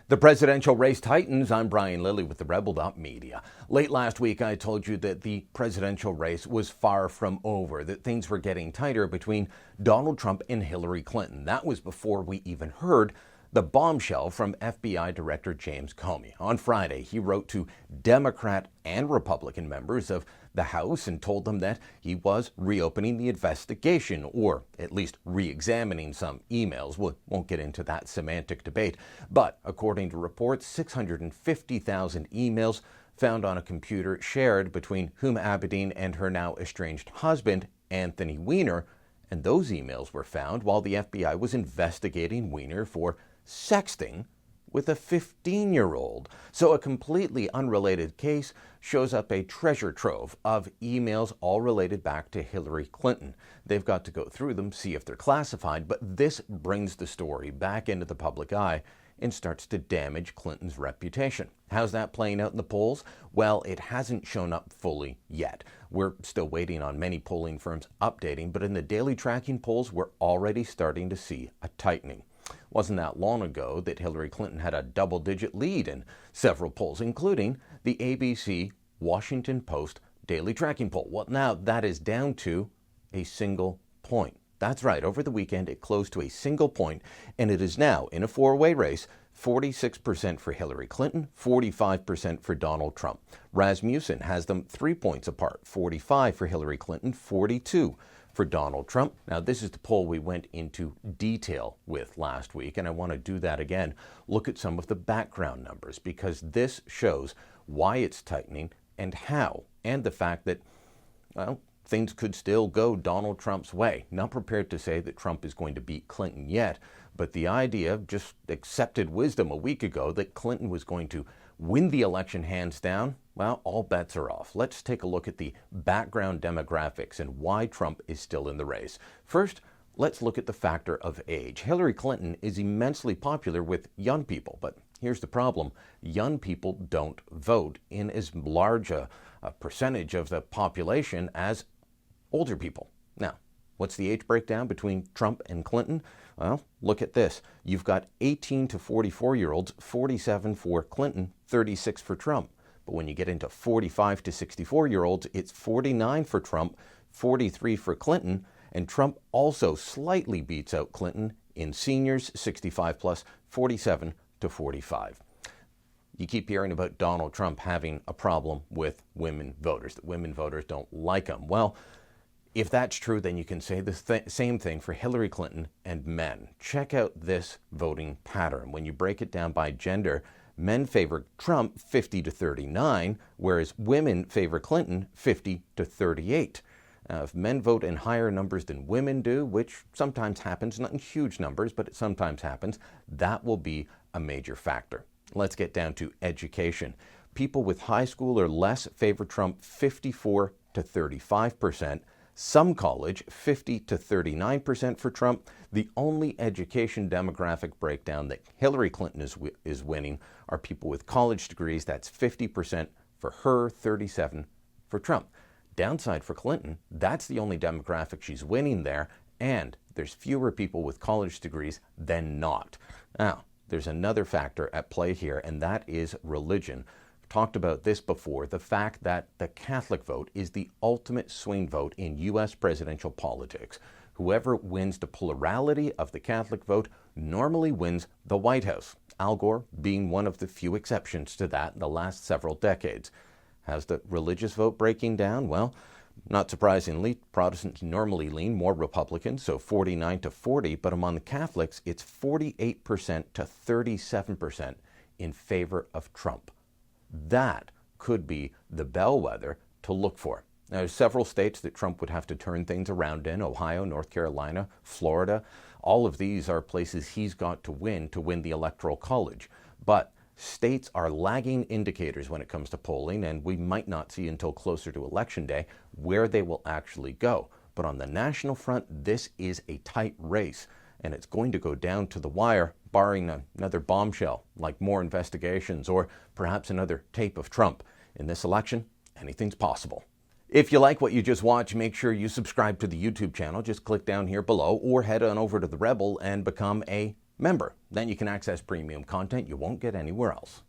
The presidential race tightens. I'm Brian Lilly with the Rebel.media. Late last week, I told you that the presidential race was far from over, that things were getting tighter between Donald Trump and Hillary Clinton. That was before we even heard the bombshell from FBI Director James Comey. On Friday, he wrote to Democrat and Republican members of the House and told them that he was reopening the investigation, or at least re-examining some emails. We won't get into that semantic debate. But according to reports, 650,000 emails found on a computer shared between Huma Abedin and her now estranged husband, Anthony Weiner. And those emails were found while the FBI was investigating Weiner for sexting with a 15-year-old. So a completely unrelated case shows up a treasure trove of emails all related back to Hillary Clinton. They've got to go through them, see if they're classified, but this brings the story back into the public eye and starts to damage Clinton's reputation. How's that playing out in the polls? Well, it hasn't shown up fully yet. We're still waiting on many polling firms updating, but in the daily tracking polls, we're already starting to see a tightening. Wasn't that long ago that Hillary Clinton had a double-digit lead in several polls, including the ABC Washington Post daily tracking poll. Well, now that is down to a single point. That's right. Over the weekend, it closed to a single point, and it is now in a four-way race, 46% for Hillary Clinton, 45% for Donald Trump. Rasmussen has them 3 points apart, 45 for Hillary Clinton, 42 for Donald Trump. Now, this is the poll we went into detail with last week, and I want to do that again. Look at some of the background numbers, because this shows why it's tightening and how, and the fact that, well, things could still go Donald Trump's way. Not prepared to say that Trump is going to beat Clinton yet, but the idea of just accepted wisdom a week ago that Clinton was going to win the election hands down, well, all bets are off. Let's take a look at the background demographics and why Trump is still in the race. First, let's look at the factor of age. Hillary Clinton is immensely popular with young people, but here's the problem. Young people don't vote in as large a percentage of the population as older people. Now, what's the age breakdown between Trump and Clinton? Well, look at this. You've got 18 to 44-year-olds, 47 for Clinton, 36 for Trump. But when you get into 45 to 64-year-olds, it's 49 for Trump, 43 for Clinton, and Trump also slightly beats out Clinton in seniors, 65 plus, 47 to 45. You keep hearing about Donald Trump having a problem with women voters, that women voters don't like him. Well, if that's true, then you can say the same thing for Hillary Clinton and men. Check out this voting pattern. When you break it down by gender, men favor Trump 50 to 39, whereas women favor Clinton 50 to 38. If men vote in higher numbers than women do, which sometimes happens, not in huge numbers, but it sometimes happens, that will be a major factor. Let's get down to education. People with high school or less favor Trump 54 to 35%. Some college, 50 to 39% for Trump. The only education demographic breakdown that Hillary Clinton is winning are people with college degrees. That's 50% for her, 37% for Trump. Downside for Clinton, that's the only demographic she's winning there, and there's fewer people with college degrees than not. Now, there's another factor at play here, and that is religion. Talked about this before, the fact that the Catholic vote is the ultimate swing vote in U.S. presidential politics. Whoever wins the plurality of the Catholic vote normally wins the White House, Al Gore being one of the few exceptions to that in the last several decades. How's the religious vote breaking down? Well, not surprisingly, Protestants normally lean more Republican, so 49 to 40, but among the Catholics, it's 48% to 37% in favor of Trump. That could be the bellwether to look for. Now, there's several states that Trump would have to turn things around in: Ohio, North Carolina, Florida. All of these are places he's got to win the Electoral College. But states are lagging indicators when it comes to polling, and we might not see until closer to Election Day where they will actually go. But on the national front, this is a tight race, and it's going to go down to the wire, barring another bombshell, like more investigations or perhaps another tape of Trump. In this election, anything's possible. If you like what you just watched, make sure you subscribe to the YouTube channel. Just click down here below or head on over to The Rebel and become a Remember, then you can access premium content you won't get anywhere else.